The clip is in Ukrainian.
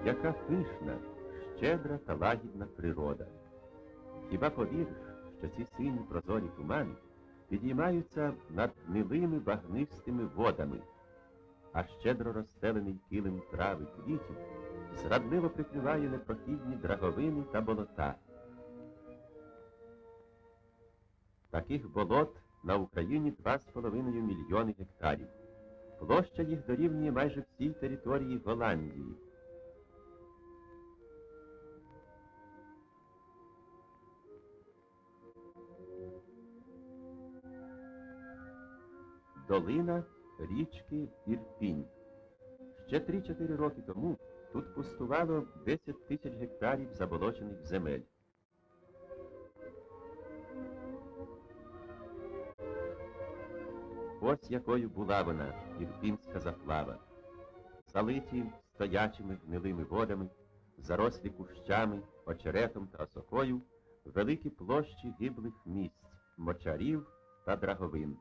Яка пишна, щедра та лагідна природа. Хіба повіриш, що ці сині прозорі тумани підіймаються над гнилими багнистими водами, а щедро розстелений килим трави квітів зрадливо прикриває непрохідні драговини та болота. Таких болот на Україні 2,5 мільйони гектарів. Площа їх дорівнює майже всій території Голландії. Долина річки Ірпінь. Ще 3-4 роки тому тут пустувало 10 тисяч гектарів заболочених земель. Ось якою була вона, ірпінська заплава. Залиті стоячими гнилими водами, зарослі кущами, очеретом та осокою, великі площі гиблих місць, мочарів та драговин.